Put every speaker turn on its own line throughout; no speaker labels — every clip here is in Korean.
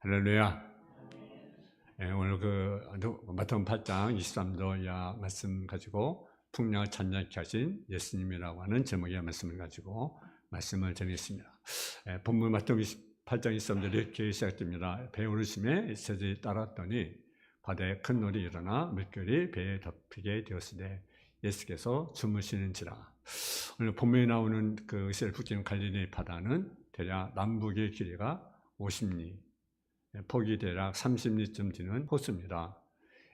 할렐루야. 오늘 마태복음 8장 23절 이하 말씀 가지고 풍랑을 잔잔케 하신 예수님이라고 하는 제목의 말씀을 가지고 말씀을 전했습니다. 본문 마태복음 8장 23절에 이렇게 시작됩니다. 배 오르심에 제자들이 따랐더니 바다에 큰 놀이 일어나 물결이 배에 덮이게 되었으되 예수께서 주무시는지라. 오늘 본문에 나오는 그 이스라엘 북쪽 갈릴리 바다는 대략 남북의 길이가 50리, 폭이 대략 30리쯤 되는 호수입니다.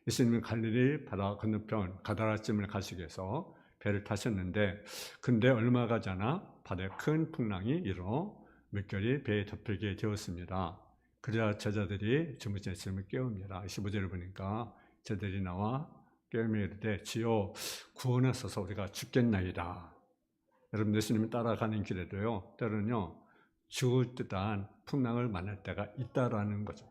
예수님은 갈릴리 바다 건너편 가다라쯤을 가시기 위해서 배를 타셨는데, 근데 얼마 가지 않아 바다에 큰 풍랑이 일어 물결이 배에 덮이게 되었습니다. 그러자 제자들이 주무신 예수님을 깨웁니다. 15절을 보니까 제자들이 나와 깨우며 이르되 주여 구원하소서 우리가 죽겠나이다. 여러분, 예수님을 따라가는 길에도요, 때로는요 죽을 듯한 풍랑을 만날 때가 있다라는 거죠.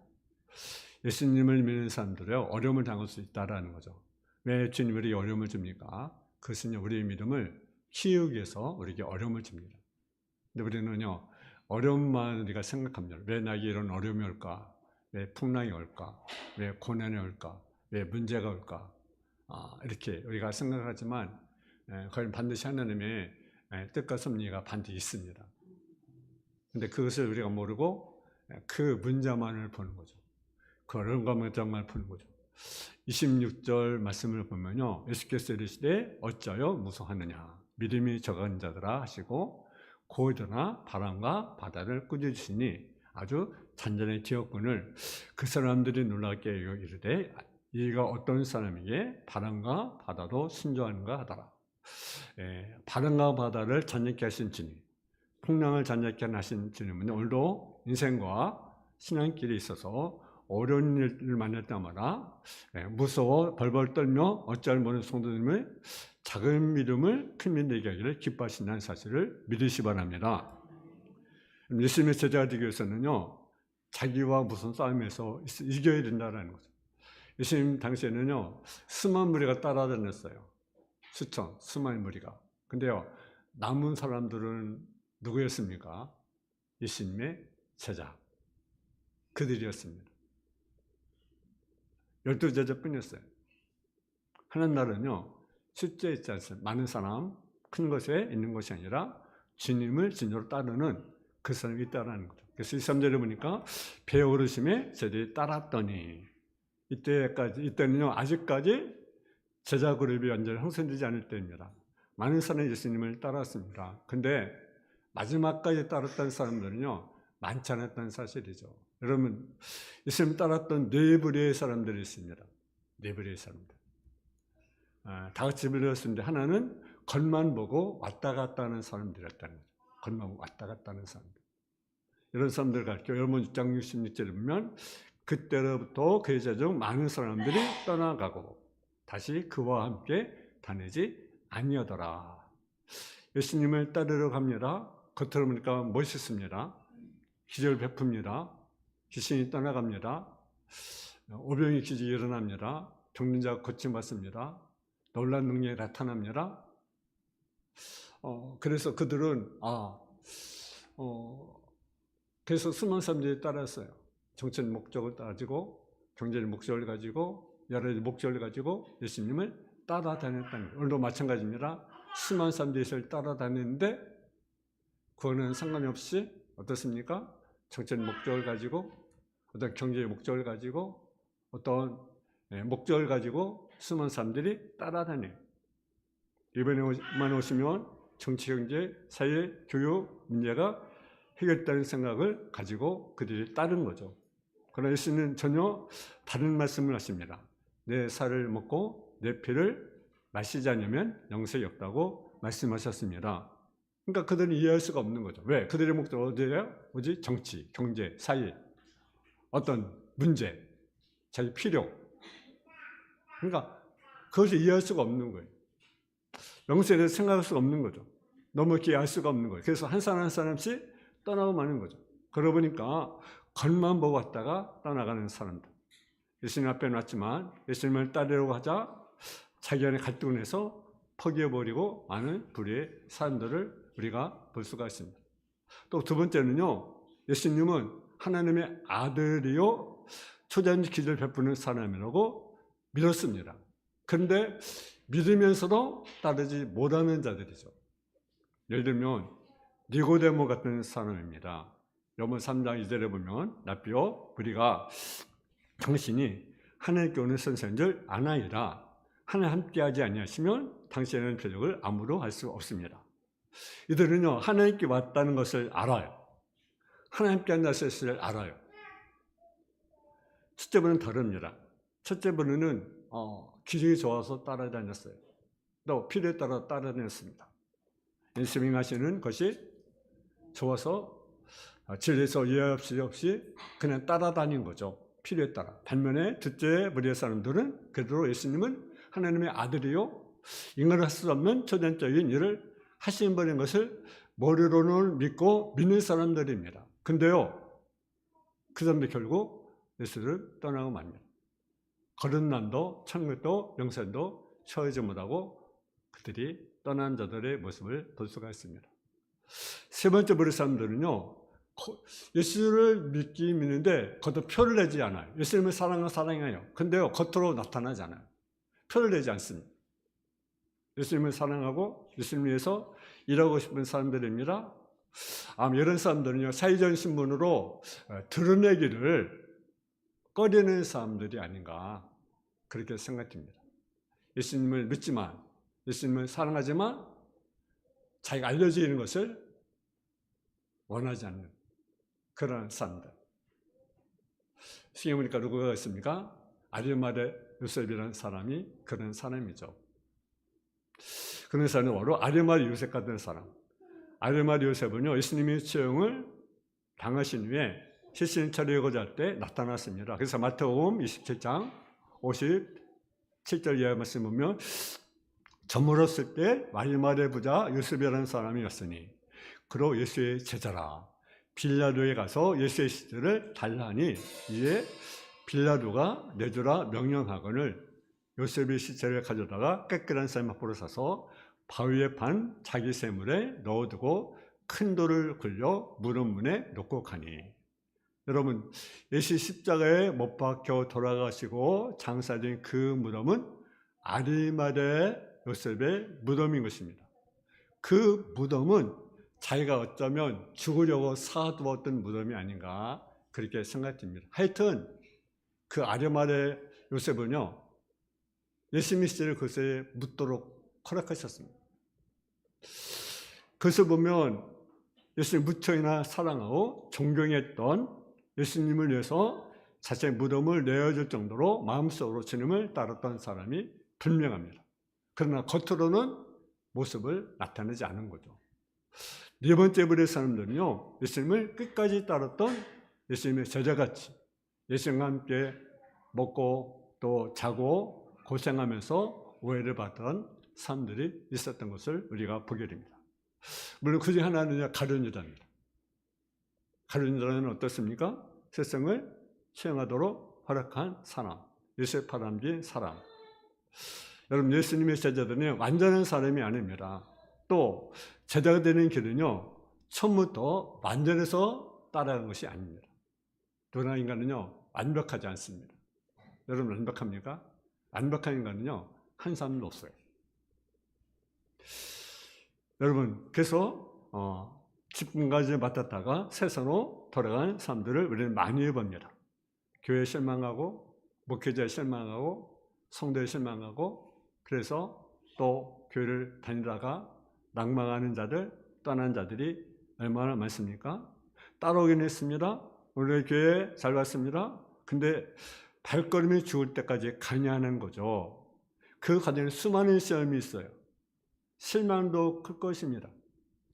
예수님을 믿는 사람들은 어려움을 당할 수 있다라는 거죠. 왜 주님이 우리에게 어려움을 줍니까? 그것은 우리의 믿음을 키우기 위해서 우리에게 어려움을 줍니다. 근데 우리는요, 어려움만 우리가 생각합니다. 왜 나에게 이런 어려움이 올까? 왜 풍랑이 올까? 왜 고난이 올까? 왜 문제가 올까? 이렇게 우리가 생각하지만 그건 반드시 하나님의 뜻과 섭리가 반드시 있습니다. 근데 그것을 우리가 모르고 그 문제만을 보는 거죠. 그 어려운 것만 보는 거죠. 26절 말씀을 보면요, 예수께서 이르시되 어찌하여 무서워하느냐 믿음이 적은 자들아 하시고 고요나 바람과 바다를 꾸짖으시니 아주 잔잔히 되었거늘 그 사람들이 놀랍게 이르되 이가 어떤 사람에게 바람과 바다도 순종하는가 하더라. 바람과 바다를 잔잔케 하신 주님, 풍랑을 잔잔케 하신 주님은 오늘도 인생과 신앙길에 있어서 어려운 일을 만날 때마다 무서워 벌벌 떨며 어찌할 모르는 성도님을 작은 믿음을 큰 믿음 되게 하기를 기뻐하신다는 사실을 믿으시 바랍니다. 예수님의 제자가 되기 위해서는요, 자기와 무슨 싸움에서 이겨야 된다는 거죠. 예수님 당시에는요, 수만 무리가 따라다녔어요. 수만 무리가. 근데요, 남은 사람들은 누구였습니까? 예수님의 제자. 그들이었습니다. 12제자뿐이었어요. 하나님나라는요, 숫자 있지 않습니다. 많은 사람, 큰 것에 있는 것이 아니라 주님을 진정으로 따르는 그 사람이 있다라는 거죠. 그래서 23절에 보니까 배 오르심에 제자들이 따랐더니, 이때는요, 아직까지 제자 그룹이 완전히 형성되지 않을 때입니다. 많은 사람이 예수님을 따랐습니다. 근데 마지막까지 따랐던 사람들은요, 많지 않았다는 사실이죠. 여러분, 예수님 따랐던 네 부류의 사람들이 있습니다. 네 부류의 사람들. 다 같이 불렸는데 하나는 겉만 보고 왔다 갔다 하는 사람들이었다는 거죠. 겉만 보고 왔다 갔다 하는 사람들. 이런 사람들 갈게요. 여러분 6장 66절에 보면 그때로부터 그 제자 중 많은 사람들이 떠나가고 다시 그와 함께 다니지 아니하더라. 예수님을 따르러 갑니다. 겉으로 보니까 멋있습니다. 기적을 베풉니다. 귀신이 떠나갑니다. 오병이 기적이 일어납니다. 병든 자가 고침받습니다. 놀라운 능력이 나타납니다. 그래서 그들은 그래서 수많은 사람들이 따랐어요. 정치적 목적을 가지고, 경제적 목적을 가지고, 여러 가지 목적을 가지고 예수님을 따라다녔다는 거예요. 오늘도 마찬가지입니다. 수많은 사람들이 따라다녔는데 그거는 상관이 없이 어떻습니까? 정치적 목적을 가지고, 어떤 경제의 목적을 가지고, 어떤 목적을 가지고 수많은 사람들이 따라다녀요. 이번에만 오시면 정치, 경제, 사회, 교육 문제가 해결됐다는 생각을 가지고 그들이 따른 거죠. 그러나 예수님은 전혀 다른 말씀을 하십니다. 내 살을 먹고 내 피를 마시지 않으면 영생이 없다고 말씀하셨습니다. 그러니까 그들은 이해할 수가 없는 거죠. 왜? 그들의 목적은 어디예요? 뭐지? 정치, 경제, 사회, 어떤 문제, 자기 필요. 그러니까 그것을 이해할 수가 없는 거예요. 영생에 대해서 생각할 수가 없는 거죠. 너무 이렇게 알 수가 없는 거예요. 그래서 한 사람 한 사람씩 떠나고 마는 거죠. 그러고 보니까 겉만 보고 왔다가 떠나가는 사람들. 예수님 앞에 놨지만 예수님을 따르려고 하자 자기 안에 갈등을 해서 포기해버리고 많은 불의의 사람들을 우리가 볼 수가 있습니다. 또 두 번째는요, 예수님은 하나님의 아들이요 초자연적 기적을 베푸는 사람이라고 믿었습니다. 그런데 믿으면서도 따르지 못하는 자들이죠. 예를 들면 니고데모 같은 사람입니다. 요번 3장 2절에 보면 랍비여 우리가 당신이 하나님께 오는 선생인 줄 아나이다. 하나님 함께하지 아니하시면 당신의 표적을 아무로 할 수 없습니다. 이들은요 하나님께 왔다는 것을 알아요. 하나님께 한다는 것을 알아요. 첫째 번은 다릅니다. 첫째 번은 기적이 좋아서 따라다녔어요. 또 필요에 따라 따라다녔습니다. 인스밍 하시는 것이 좋아서 진리에서 이해 없이 그냥 따라다닌 거죠. 필요에 따라. 반면에 둘째 무리의 사람들은 그대로 예수님은 하나님의 아들이요 인간을 할 수 없는 초전적인 일을 하신 분인 것을 머리로는 믿고 믿는 사람들입니다. 근데요 그 사람들 결국 예수를 떠나고 맙니다. 거듭남도 천국도 영생도 처하지 못하고 그들이 떠난 자들의 모습을 볼 수가 있습니다. 세 번째 무리 사람들은요 예수를 믿는데 겉으로 표를 내지 않아요. 예수님을 사랑해요. 근데요 겉으로 나타나지 않아요. 표를 내지 않습니다. 예수님을 사랑하고 예수님을 위해서 일하고 싶은 사람들입니다. 아마 이런 사람들은요 사회적인 신분으로 드러내기를 꺼리는 사람들이 아닌가 그렇게 생각됩니다. 예수님을 믿지만 예수님을 사랑하지만 자기가 알려지는 것을 원하지 않는 그런 사람들. 시계 보니까 누구가 있습니까? 아리마대 요셉이라는 사람이 그런 사람이죠. 그런 사람은 바로 아리마대 요셉 같은 사람. 아리마대 요셉은요 예수님의 처형을 당하신 후에 시신 처리하고자 할 때 나타났습니다. 그래서 마태복음 27장 57절 이하 말씀 보면 저물었을 때 아리마대 부자 요셉이라는 사람이었으니 그로 예수의 제자라. 빌라도에 가서 예수의 시체를 달라 하니 이에 빌라도가 내주라 명령하거늘 요셉의 시체를 가져다가 깨끗한 쌀 앞으로 사서 바위에 판 자기 세물에 넣어두고 큰 돌을 굴려 무덤 문에 놓고 가니. 여러분 예수 십자가에 못 박혀 돌아가시고 장사된 그 무덤은 아리마대 요셉의 무덤인 것입니다. 그 무덤은 자기가 어쩌면 죽으려고 사두었던 무덤이 아닌가 그렇게 생각됩니다. 하여튼 그 아리마대 요셉은요 예수님의 시체를 그것에 묻도록 허락하셨습니다. 그것을 보면 예수님 무척이나 사랑하고 존경했던 예수님을 위해서 자신의 무덤을 내어줄 정도로 마음속으로 주님을 따랐던 사람이 분명합니다. 그러나 겉으로는 모습을 나타내지 않은 거죠. 네 번째 부류의 사람들은요 예수님을 끝까지 따랐던 예수님의 제자같이 예수님과 함께 먹고 또 자고 고생하면서 오해를 받던 사람들이 있었던 것을 우리가 보게 됩니다. 물론 그 중 하나는 가룟 유다입니다. 가룟 유다는 어떻습니까? 세상을 수행하도록 허락한 사람, 요셉 파람진 사람. 여러분 예수님의 제자들은 완전한 사람이 아닙니다. 또 제자가 되는 길은요 처음부터 완전해서 따라가는 것이 아닙니다. 누구나 인간은요 완벽하지 않습니다. 여러분 완벽합니까? 완벽한 인간은요 한 사람도 없어요. 여러분 그래서 집금까지 맡았다가 세상으로 돌아간 사람들을 우리는 많이 봅니다. 교회에 실망하고 목회자에 실망하고 성도에 실망하고 그래서 또 교회를 다니다가 낭망하는 자들, 떠난 자들이 얼마나 많습니까? 따라오긴 했습니다. 오늘 교회 잘 왔습니다. 근데 발걸음이 죽을 때까지 가냐 하는 거죠. 그 과정에 수많은 시험이 있어요. 실망도 클 것입니다.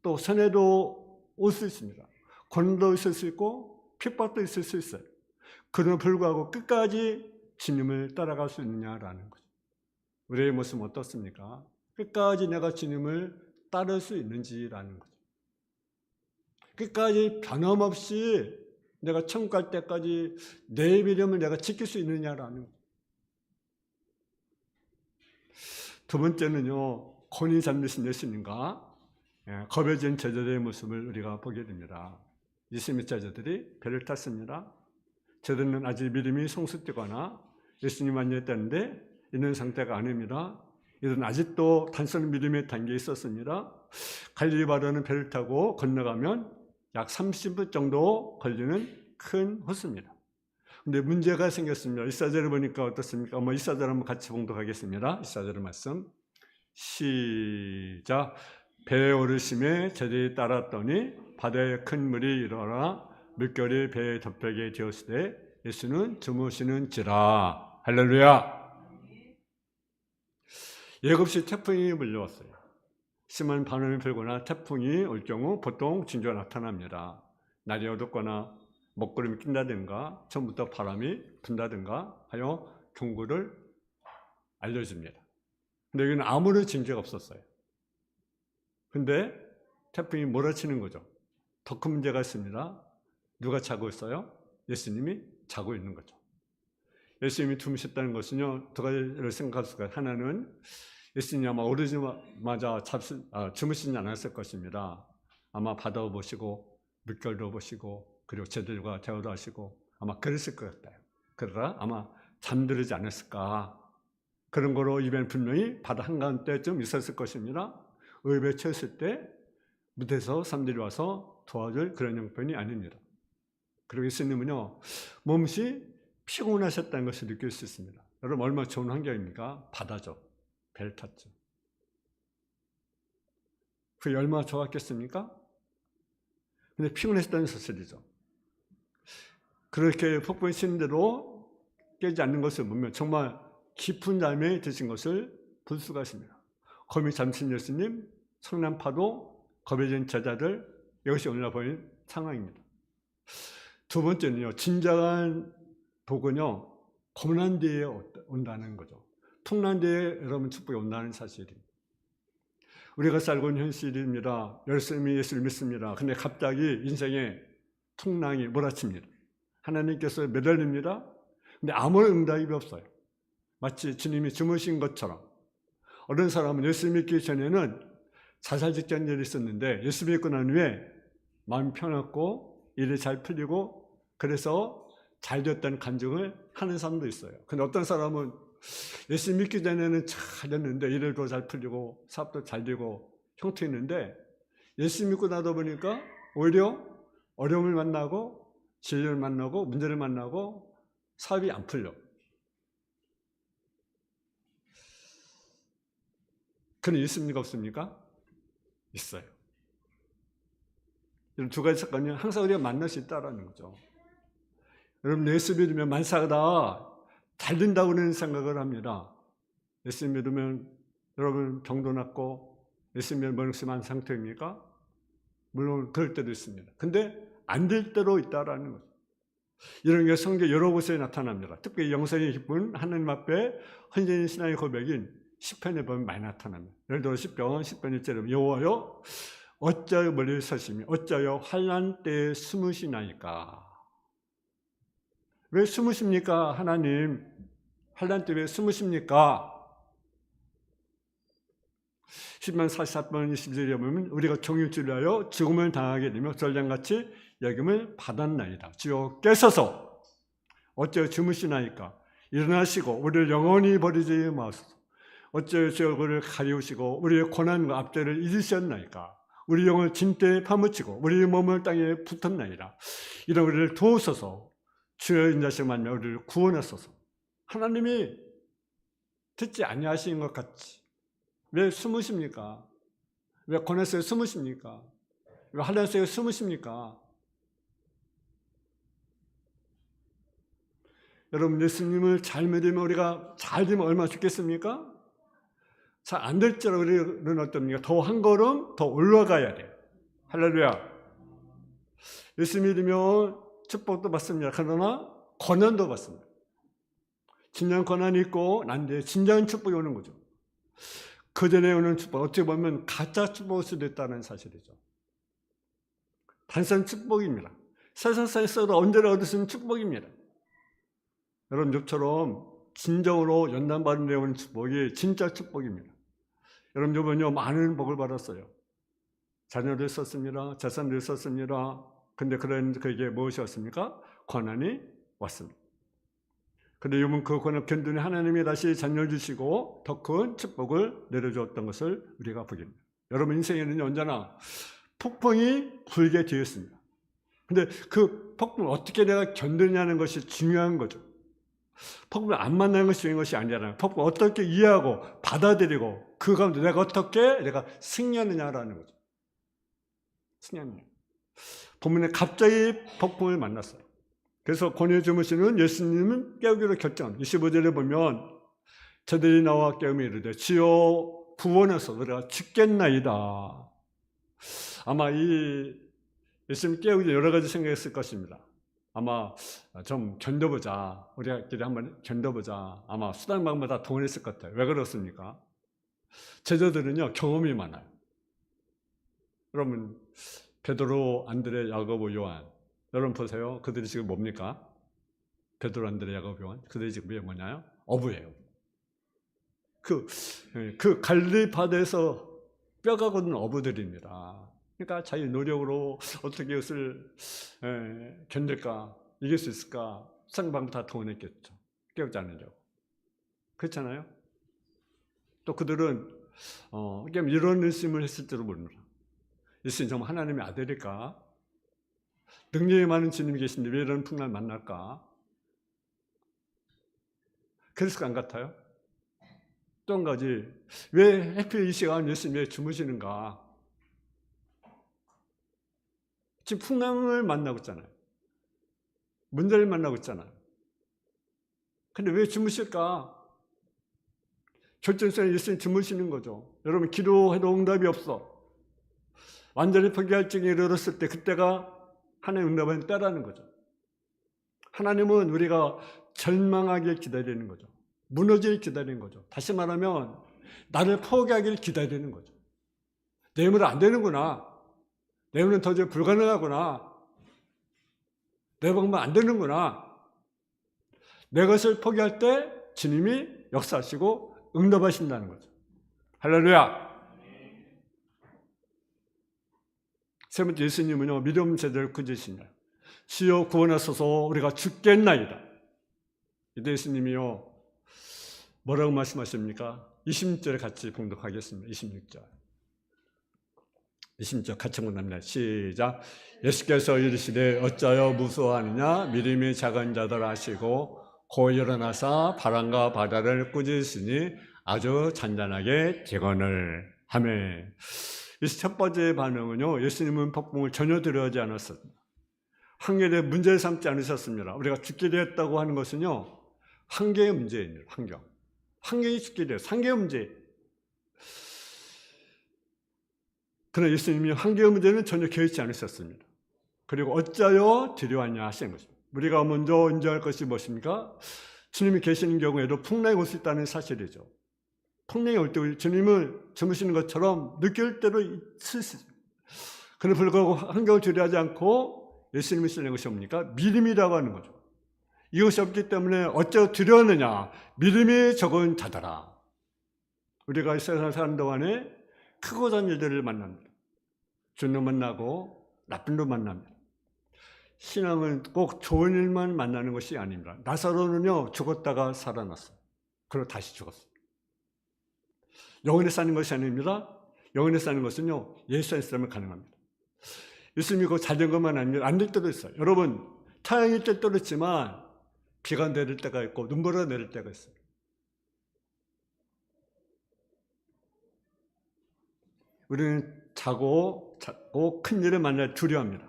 또 손해도 올 수 있습니다. 고난도 있을 수 있고 핍박도 있을 수 있어요. 그럼에도 불구하고 끝까지 주님을 따라갈 수 있느냐라는 거죠. 우리의 모습은 어떻습니까? 끝까지 내가 주님을 따를 수 있는지라는 거죠. 끝까지 변함없이 내가 천국 갈 때까지 내 믿음을 내가 지킬 수 있느냐라는 거죠. 두 번째는요, 혼인 잠드신 예수님과 겁에 진 제자들의 모습을 우리가 보게 됩니다. 예수님의 제자들이 배를 탔습니다. 저들은 아직 믿음이 성숙되거나 예수님 만났다는데 있는 상태가 아닙니다. 이들은 아직도 단순한 믿음의 단계에 있었습니다. 갈릴리 바다는 배를 타고 건너가면 약 30분 정도 걸리는 큰 호수입니다. 근데 문제가 생겼습니다. 이사절을 보니까 어떻습니까? 이사절 한번 같이 봉독하겠습니다. 이사절의 말씀 시작. 배에 오르심에 제자들이 따랐더니 바다에 큰 물이 일어나 물결이 배에 덮여게 되었을 때 예수는 주무시는지라. 할렐루야. 예급시 태풍이 불려왔어요. 심한 바람이 불거나 태풍이 올 경우 보통 징조가 나타납니다. 날이 어둡거나 먹구름이 낀다든가 처음부터 바람이 분다든가 하여 경고를 알려줍니다. 근데 여기는 아무런 징조가 없었어요. 근데 태풍이 몰아치는 거죠. 더 큰 문제가 있습니다. 누가 자고 있어요? 예수님이 자고 있는 거죠. 예수님이 주무셨다는 것은요, 두 가지를 생각할 수가 있어요. 하나는 예수님이 아마 오르자마자 주무시지 않았을 것입니다. 아마 바다도 보시고 물결도 보시고 그리고 제들과 대화도 하시고 아마 그랬을 것 같아요. 그러다 아마 잠들지 않았을까. 그런 거로 이변 분명히 바다 한가운데쯤 있었을 것입니다. 의외에 처했을 때 무대에서 사람들이 와서 도와줄 그런 형편이 아닙니다. 그리고 예수님은요, 몸시 피곤하셨다는 것을 느낄 수 있습니다. 여러분 얼마나 좋은 환경입니까? 바다죠. 배를 탔죠. 그게 얼마나 좋았겠습니까? 근데 피곤했다는 사실이죠. 그렇게 폭풍이 치는 대로 깨지 않는 것을 보면 정말 깊은 잠에 드신 것을 볼 수가 있습니다. 거미 잠신 예수님, 성난파도, 겁에 진 제자들, 이것이 오늘날 보이는 상황입니다. 두 번째는요, 진정한 복은요, 고난 뒤에 온다는 거죠. 풍랑 뒤에 여러분 축복이 온다는 사실입니다. 우리가 살고 있는 현실입니다. 열심히 예수를 믿습니다. 근데 갑자기 인생에 풍랑이 몰아칩니다. 하나님께서 매달립니다. 근데 아무런 응답이 없어요. 마치 주님이 주무신 것처럼. 어떤 사람은 예수 믿기 전에는 자살 직전일이 있었는데 예수 믿고 난 후에 마음이 편했고 일이 잘 풀리고 그래서 잘 됐다는 간증을 하는 사람도 있어요. 근데 어떤 사람은 예수 믿기 전에는 잘 됐는데 일도 잘 풀리고 사업도 잘 되고 형통했는데 예수 믿고 나다 보니까 오히려 어려움을 만나고 진료를 만나고 문제를 만나고 사업이 안 풀려. 그는 있습니까 없습니까? 있어요. 이런 두 가지 사건이 항상 우리가 만날 수 있다는 거죠. 여러분 예수 믿으면 만사가 잘 된다고 그런 생각을 합니다. 예수 믿으면 여러분 병도 낫고 예수 믿으면 머릿속만 상태입니까? 물론 그럴 때도 있습니다. 근데 안 될 때로 있다라는 거죠. 이런 게 성경 여러 곳에 나타납니다. 특히 영생이 기쁜 하나님 앞에 헌신의 신앙의 고백인 시편에 보면 많이 나타납니다. 예를 들어 시편 100편 여호와여 어찌하여 멀리 서시며 어찌하여 환난 때에 숨으시나이까. 왜 숨으십니까? 하나님 환난 때 왜 숨으십니까? 시편 44편 20절에 보면 우리가 종일주를 하여 죽음을 당하게 되며 전쟁같이 여김을 받았나이다. 주여 깨서서 어찌하여 주무시나이까. 일어나시고 우리를 영원히 버리지 마소서. 어찌하여 제 얼굴을 가리우시고 우리의 고난과 압제를 잊으셨나이까. 우리 영을 진때에 파묻히고 우리의 몸을 땅에 붙었나이다. 이런 우리를 도우소서. 주여 인자식 만나 우리를 구원하소서. 하나님이 듣지 아니하시는 것 같이 왜 숨으십니까? 왜 고난속에 숨으십니까? 왜 환난 속에 숨으십니까? 여러분 예수님을 잘 믿으면 우리가 잘 되면 얼마나 좋겠습니까? 잘 안 될지라도 우리는 어떻습니까? 더 한 걸음 더 올라가야 돼요. 할렐루야. 예수 믿으면 축복도 받습니다. 그러나 고난도 받습니다. 진정한 고난이 있고 난 뒤에 진정한 축복이 오는 거죠. 그 전에 오는 축복, 어떻게 보면 가짜 축복일 수도 있다는 사실이죠. 단순한 축복입니다. 세상에서도 언제나 얻을 수 있는 축복입니다. 여러분 욥처럼 진정으로 연단받은 데 오는 축복이 진짜 축복입니다. 여러분 욥은요 많은 복을 받았어요. 자녀도 있었습니다. 재산도 있었습니다. 근데 그게 무엇이었습니까? 고난이 왔습니다. 그런데 여러분 그 고난 견디니 하나님이 다시 자녀를 주시고 더 큰 축복을 내려주었던 것을 우리가 보게 됩니다. 여러분 인생에는 언제나 폭풍이 불게 되어 있습니다. 근데 그 폭풍을 어떻게 내가 견디냐는 것이 중요한 거죠. 폭풍을 안 만나는 것이 중요한 것이 아니라 폭풍을 어떻게 이해하고 받아들이고 그 가운데 내가 승리하느냐라는 거죠. 승리하느냐. 본문에 갑자기 폭풍을 만났어요. 그래서 고뇌 주무시는 예수님은 깨우기로 결정합니다. 25절에 보면 저들이 나와 깨우며 이르되 주여 구원하소서 우리가 죽겠나이다. 아마 이 예수님 깨우기 전에 여러 가지 생각했을 것입니다. 아마 좀 견뎌보자. 우리끼리 한번 견뎌보자. 아마 수단 방법 다 동원했을 것 같아요. 왜 그렇습니까? 제자들은요 경험이 많아요. 여러분 베드로, 안드레, 야고보, 요한 여러분 보세요. 그들이 지금 뭡니까? 베드로, 안드레, 야고보, 요한 그들이 지금 뭐냐요? 어부예요. 그 갈릴리 바다에서 뼈가 굳은 어부들입니다. 그러니까 자기 노력으로 어떻게 이것을 견딜까, 이길 수 있을까 상방법 다 동원했겠죠. 깨우지 않으려고. 그렇잖아요. 또 그들은 이런 의심을 했을지도 모릅니다. 예수님 정말 하나님의 아들일까? 능력이 많은 주님이 계신데 왜 이런 풍랑을 만날까? 그랬을 것 안 같아요? 또 한 가지, 왜 하필 이 시간 예수님이 주무시는가? 지금 풍랑을 만나고 있잖아요. 문제를 만나고 있잖아요. 근데 왜 주무실까? 결정성에 예수님 주무시는 거죠. 여러분 기도해도 응답이 없어. 완전히 포기할 증에 이르렀을 때 그때가 하나님 응답하는 때라는 거죠. 하나님은 우리가 절망하길 기다리는 거죠. 무너지길 기다리는 거죠. 다시 말하면 나를 포기하길 기다리는 거죠. 내 힘으로 안 되는구나. 내 힘은 도저히 불가능하구나. 내 방법 안 되는구나. 내 것을 포기할 때 주님이 역사하시고 응답하신다는 거죠. 할렐루야. 세 번째 예수님은요 믿음 제대로 꾸짖으시냐. 주여 구원하소서 우리가 죽겠나이다. 이때 예수님이요 뭐라고 말씀하십니까? 26절에 같이 봉독하겠습니다. 26절. 26절 같이 봉독합니다. 시작. 예수께서 이르시되 어찌하여 무서워하느냐 믿음이 작은 자들 하시고 곧 일어나사 바람과 바다를 꾸짖으시니 아주 잔잔하게 되거늘 하매. 이 첫 번째 반응은요 예수님은 폭풍을 전혀 두려워하지 않았습니다. 환경에 대해 문제를 삼지 않으셨습니다. 우리가 죽게 되었다고 하는 것은요 환경의 문제입니다. 환경이 죽게 되어 환경의 문제. 그러나 예수님이 환경의 문제는 전혀 개의치 않으셨습니다. 그리고 어찌하여 두려워하냐 하시는 것입니다. 우리가 먼저 인정할 것이 무엇입니까? 주님이 계시는 경우에도 풍랑이 올 수 있다는 사실이죠. 풍랑이 올 때 주님을 주무시는 것처럼 느낄 때도 있을 수 있습니다. 그러나 불구하고 환경을 두려워하지 않고 예수님을 쓰는 것이 뭡니까? 믿음이라고 하는 거죠. 이것이 없기 때문에 어찌 두려웠느냐? 믿음이 적은 자더라. 우리가 이 세상을 사는 동안에 크고 작은 일들을 만납니다. 좋은 일 만나고 나쁜 일 만납니다. 신앙은 꼭 좋은 일만 만나는 것이 아닙니다. 나사로는요 죽었다가 살아났어요. 그리고 다시 죽었어요. 영원히 사는 것이 아닙니다. 영원히 사는 것은요 예수 안에 있으면 가능합니다. 예수님이 그 잘된 것만 아니면 안 될 때도 있어요. 여러분 태양이 뜰 때도 있지만 비가 내릴 때가 있고 눈보라가 내릴 때가 있어요. 우리는 자고 큰 일을 만날 두려워합니다.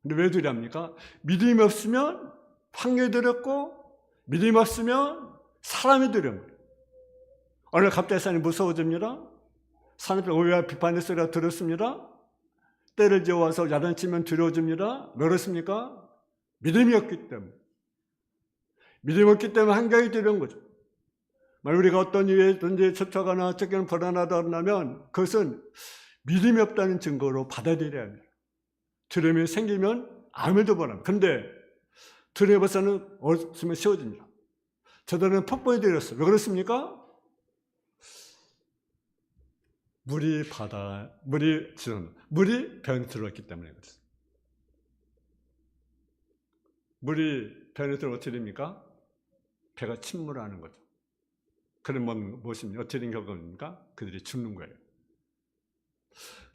근데 왜 두려워합니까? 믿음이 없으면 환경이 두렵고 믿음이 없으면 사람이 두려워합니다. 어느 날 갑자기 사람이 무서워집니다. 사람의 오해와 비판의 소리가 들었습니다. 때를 지어와서 야단치면 두려워집니다. 왜 그렇습니까? 믿음이 없기 때문에. 믿음이 없기 때문에 환경이 두려운 거죠. 만약 우리가 어떤 일에든지 초조하거나 어떻게는 불안하다면 그것은 믿음이 없다는 증거로 받아들여야 합니다. 두려움이 생기면 아무 일도 못합니다. 그런데 두려움이 벌써는 없으면 쉬워집니다. 저들은 폭풍이 들었어요. 왜 그렇습니까? 물이 변이 들어왔기 때문에 그렇습니다. 물이 배 안에 들어 어떻게 됩니까? 배가 침몰하는 거죠. 그러면 무엇입니까? 어떻게 된 결과입니까? 그들이 죽는 거예요.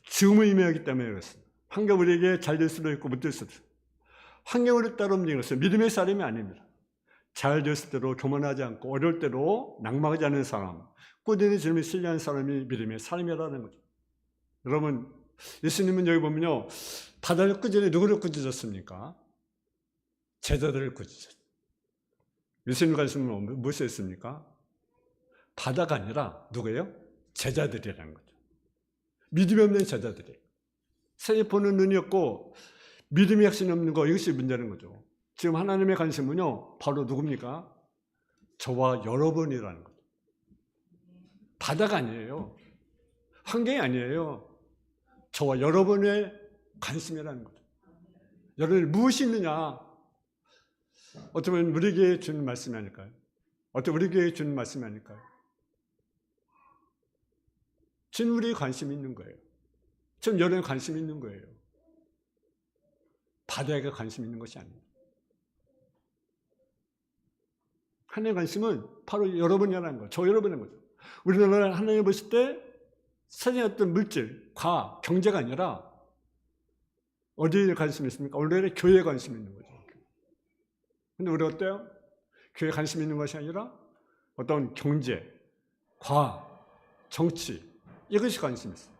죽음을 의미하기 때문에 그렇습니다. 환경 우리에게 잘 될 수도 있고 못 될 수도 있어요. 환경으로 따라 움직이는 것은 믿음의 사람이 아닙니다. 잘 됐을 때로 교만하지 않고 어려울 때로 낙망하지 않는 사람, 꾸준히 주님을 신뢰하는 사람이 믿음의 사람이라는 거죠. 여러분, 예수님은 여기 보면요, 바다를 꾸짖어 누구를 꾸짖었습니까? 제자들을 꾸짖었어요. 예수님 관심은 무엇에 있습니까? 바다가 아니라 누구예요? 제자들이라는 거죠. 믿음이 없는 제자들이에요. 세상 보는 눈이 없고 믿음이 확신이 없는 거, 이것이 문제는 거죠. 지금 하나님의 관심은요, 바로 누굽니까? 저와 여러분이라는 거죠. 바다가 아니에요. 환경이 아니에요. 저와 여러분의 관심이라는 거죠. 여러분이 무엇이 있느냐? 어떻게 보면 우리에게 주는 말씀이 아닐까요? 어떻게 우리에게 주는 말씀이 아닐까요? 지금 우리에 관심이 있는 거예요. 지금 여러분에 관심이 있는 거예요. 바다에게 관심이 있는 것이 아니에요. 하나님의 관심은 바로 여러분이라는 거예요. 저 여러분인 거죠. 우리나라 하나님 보실 때 세상의 어떤 물질, 과학, 경제가 아니라 어디에 관심이 있습니까? 원래 교회에 관심이 있는 거죠. 근데 우리 어때요? 교회에 관심이 있는 것이 아니라 어떤 경제, 과학, 정치, 이것이 관심이 있어요.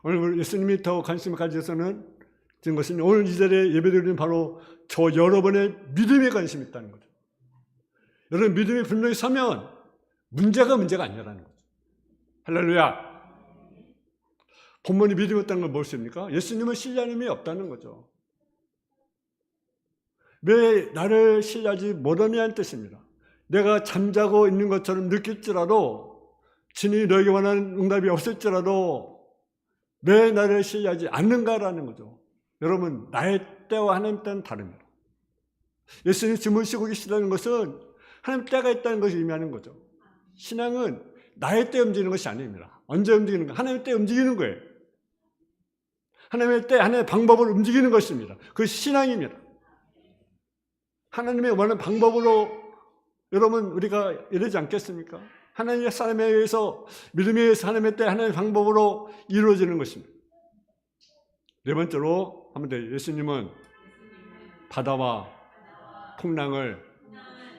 오늘 예수님이 더 관심을 가지셔서는 지금 것은 오늘 이 자리에 예배드리는 바로 저 여러분의 믿음에 관심이 있다는 거죠. 여러분 믿음이 분명히 서면 문제가 아니라는 거죠. 할렐루야. 본문이 믿음이 없다는 건 무엇입니까? 예수님을 신뢰하는 힘이 없다는 거죠. 왜 나를 신뢰하지 못하냐는 뜻입니다. 내가 잠자고 있는 것처럼 느낄지라도 진이 너에게 원하는 응답이 없을지라도 왜 나를 신뢰하지 않는가라는 거죠. 여러분 나의 때와 하나님 때는 다릅니다. 예수님이 주무시고 계시다는 것은 하나님 때가 있다는 것을 의미하는 거죠. 신앙은 나의 때 움직이는 것이 아닙니다. 언제 움직이는가? 하나님의 때 움직이는 거예요. 하나님의 때, 하나님의 방법을 움직이는 것입니다. 그것이 신앙입니다. 하나님의 원하는 방법으로 여러분 우리가 이러지 않겠습니까? 하나님의 사람에 의해서 믿음에 의해서 하나님의 때 하나님의 방법으로 이루어지는 것입니다. 네 번째로 한번 더 예수님은 바다와 풍랑을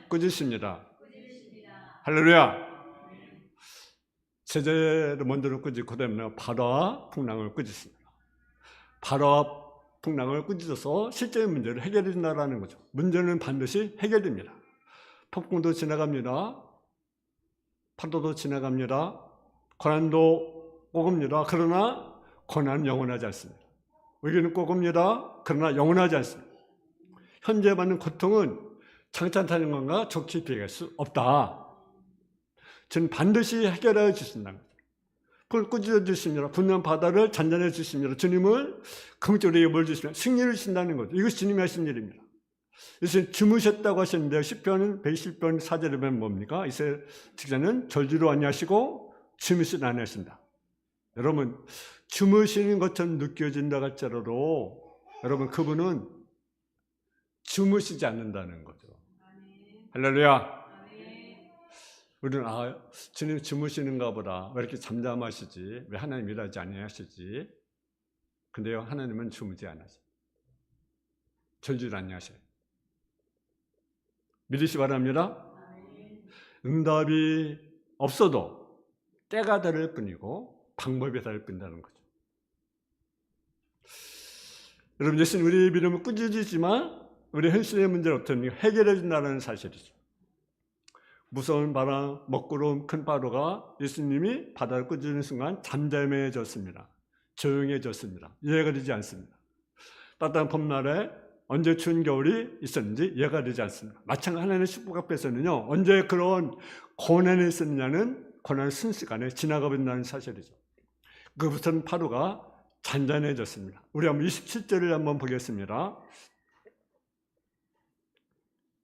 꾸짖습니다. 할렐루야. 제자를 먼저 꾸짖고 그다음에 바다와 풍랑을 꾸짖습니다. 바다와 풍랑을 꾸짖어서 실제의 문제를 해결해 준다는 거죠. 문제는 반드시 해결됩니다. 폭풍도 지나갑니다. 파도도 지나갑니다. 고난도 오겁니다. 그러나 고난은 영원하지 않습니다. 위기는 꼭 옵니다. 그러나 영원하지 않습니다. 현재 받는 고통은 장차 타는 것과 좋게 비교할 수 없다. 저는 반드시 해결해 주신다는 거죠. 그걸 꾸짖어 주십니다. 분명 바다를 잔잔해 주십니다. 주님을 긍정적으로 뭘 주시면 승리를 주신다는 거죠. 이것이 주님이 하신 일입니다. 그래서 주무셨다고 하셨는데 시편 110편 4절에 보면 뭡니까? 이스라엘 직자는 절주로 아니하시고 주무시지 않으신다. 여러분 주무시는 것처럼 느껴진다 할지라도 여러분 그분은 주무시지 않는다는 거죠. 할렐루야. 우리는 주님 주무시는가 보다. 왜 이렇게 잠잠하시지? 왜 하나님 일하지 아니하시지? 근데요 하나님은 주무지 않으세요. 절주를 아니하셔요. 믿으시 바랍니다. 응답이 없어도 때가 다를 뿐이고 방법이 다를 뿐이라는 거죠. 여러분 예수님 우리 믿음을 꾸짖지만 우리 현실의 문제를 어떻게 해결해 준다는 사실이죠. 무서운 바람, 먹구름, 큰 파도가 예수님이 바다를 꾸짖는 순간 잠잠해졌습니다. 조용해졌습니다. 이해가 되지 않습니다. 따뜻한 봄날에 언제 추운 겨울이 있었는지 이해가 되지 않습니다. 마찬가지 하나님의 축복 앞에서는요, 언제 그런 고난이 있었느냐는 고난의 순식간에 지나가 버린다는 사실이죠. 그부터는 파도가 잔잔해졌습니다. 우리 한번 27절을 한번 보겠습니다.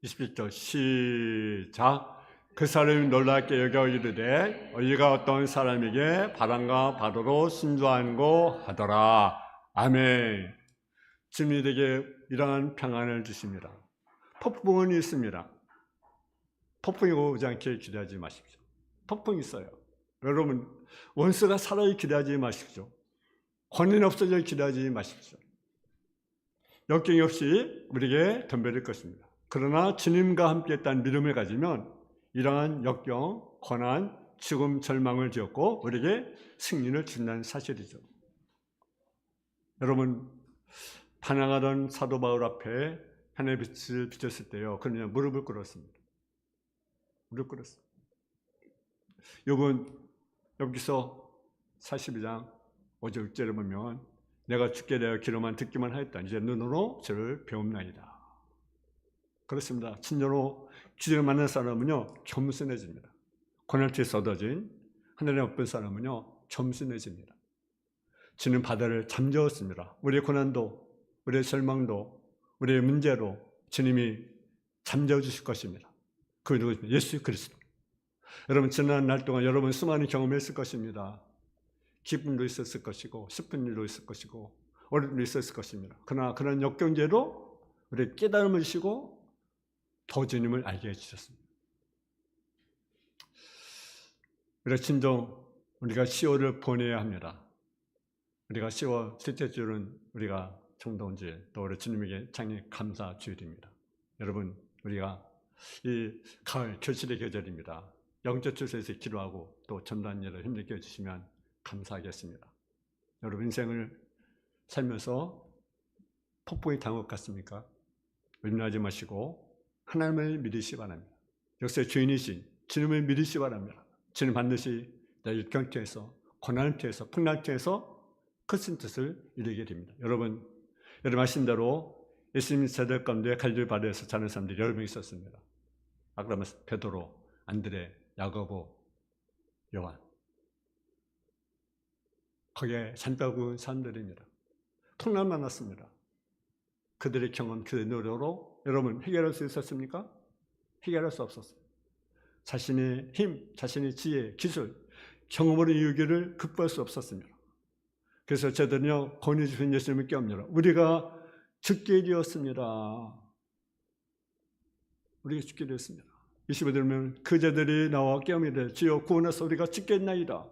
27절 시작. 그 사람이 놀랍게 여겨 이르되 너희가 어떤 사람에게 바람과 파도로 순종하고 하더라. 아멘. 주님이 되게 이러한 평안을 주십니다. 폭풍은 있습니다. 폭풍이 오지 않게 기대하지 마십시오. 폭풍이 있어요. 여러분, 원수가 살아있게 기대하지 마십시오. 권위는 없어질 기대하지 마십시오. 역경이 없이 우리에게 덤벼들 것입니다. 그러나 주님과 함께 했다는 믿음을 가지면 이러한 역경, 고난, 죽음, 절망을 지었고 우리에게 승리를 준다는 사실이죠. 여러분, 반항하던 사도 바울 앞에 하나님의 빛을 비쳤을 때요, 그러면 무릎을 꿇었습니다. 무릎 꿇었습니다. 욥은 여기서 42장 5절 6절에 보면 내가 죽게 되어 귀로만 듣기만 하였다. 이제 눈으로 저를 배움나이다. 그렇습니다. 친절로 기적을 만난 사람은요, 겸손해집니다. 고난에서 얻어진 하늘의 어떤 사람은요, 겸손해집니다. 주는 바다를 잠재웠습니다. 우리의 고난도, 우리의 절망도, 우리의 문제로 주님이 잠재워 주실 것입니다. 그 누구십니까? 예수 그리스도. 여러분, 지난 날 동안 여러분 수많은 경험을 했을 것입니다. 기쁨도 있었을 것이고 슬픈 일도 있을 것이고 어려움도 있었을 것입니다. 그러나 그런 역경제로 우리 깨달음을 주시고 더 주님을 알게 해주셨습니다. 우리가 진정 우리가 10월을 보내야 합니다. 우리가 10월 셋째 주는 우리가 정다운 주일, 또 우리 주님에게 장히 감사 주일입니다. 여러분, 우리가 이 가을 결실의 계절입니다. 영적 출세에서 기도하고 또 전도하는 일을 힘들게 해주시면 감사하겠습니다. 여러분, 인생을 살면서 폭풍이 당한 것 같습니까? 의심하지 마시고 하나님을 믿으시기 바랍니다. 역사의 주인이신 주님을 믿으시기 바랍니다. 주님 반드시 내 역경 통해서, 고난을 통해서, 풍랑을 통해서 큰 뜻을 이루게 됩니다. 여러분 말씀대로 예수님 세대 가운데 갈릴리 바다에서 자는 사람들이 여러 명 있었습니다. 아까 말씀 베드로, 안드레, 야고보, 요한. 거기에 산다고 사람들입니다. 풍랑 만났습니다. 그들의 경험, 그들의 노력으로 여러분 해결할 수 있었습니까? 해결할 수 없었어요. 자신의 힘, 자신의 지혜, 기술, 경험으로 이루기를 극복할 수 없었습니다. 그래서 저들은요, 권위 주신 예수님을 깨웁니다. 우리가 죽게 되었습니다. 우리가 죽게 되었습니다. 25절 보면 그자들이 나와 깨우미되 주여 구원하사 우리가 죽겠나이다.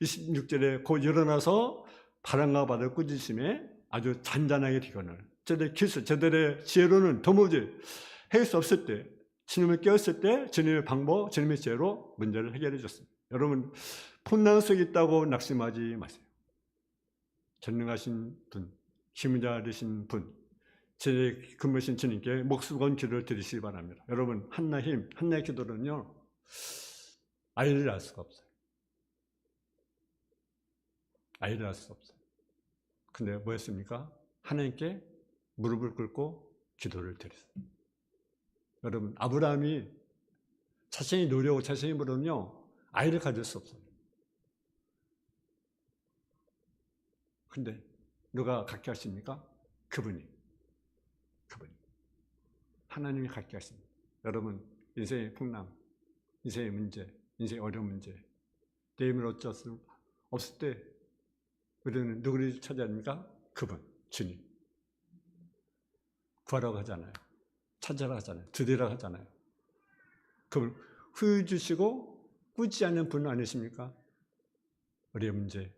26절에 곧 일어나서 바람과 바다를 꾸짖으심에 아주 잔잔하게 되거늘 저들의 기술, 저들의 지혜로는 도무지 해결 수 없을 때, 주님을 깨웠을 때 주님의 방법, 주님의 지혜로 문제를 해결해 줬습니다. 여러분, 풍랑 속에 있다고 낙심하지 마세요. 전능하신 분, 힘자 되신 분, 제 근무하신 주님께 목숨 건 기도를 드리시기 바랍니다. 여러분, 한나의 힘, 한나의 기도는요, 아이를 낳을 수가 없어요. 아이를 낳을 수가 없어요. 근데 뭐였습니까? 하나님께 무릎을 꿇고 기도를 드렸어요. 여러분, 아브라함이 자신이 노력하고 자신의 힘으로는요, 아이를 가질 수 없어요. 근데 누가 갖게 하십니까? 그분이. 하나님이 갖게 하십니다. 여러분, 인생의 풍랑, 인생의 문제, 인생의 어려운 문제, 내 힘을 어쩔 수 없을 때 우리는 누구를 찾아야 합니까? 그분, 주님. 구하라고 하잖아요. 찾아라 하잖아요. 드리라고 하잖아요. 그분 후회 주시고 꾸지 않는 분 아니십니까? 우리의 문제,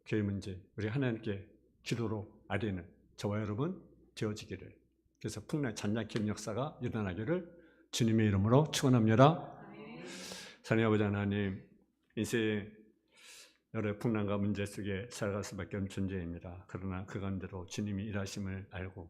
교회 문제, 우리 하나님께 기도로 아뢰는 저와 여러분 되어지기를. 그래서 풍랑 잔잔케 하는 역사가 일어나기를 주님의 이름으로 축원합니다. 사랑의 아버지 하나님, 인생의 여러 풍랑과 문제 속에 살아갈 수밖에 없는 존재입니다. 그러나 그 가운데로 주님이 일하심을 알고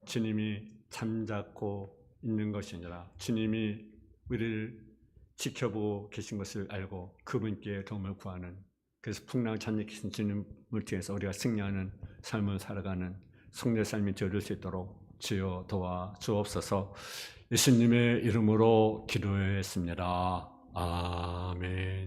주님이 잠자코 있는 것이 아니라 주님이 우리를 지켜보고 계신 것을 알고 그분께 도움을 구하는, 그래서 풍랑 잔잔케 하신 주님을 통해서 우리가 승리하는 삶을 살아가는 속내 삶이 되어질 수 있도록 주여 도와 주옵소서. 예수님의 이름으로 기도했습니다. 아멘.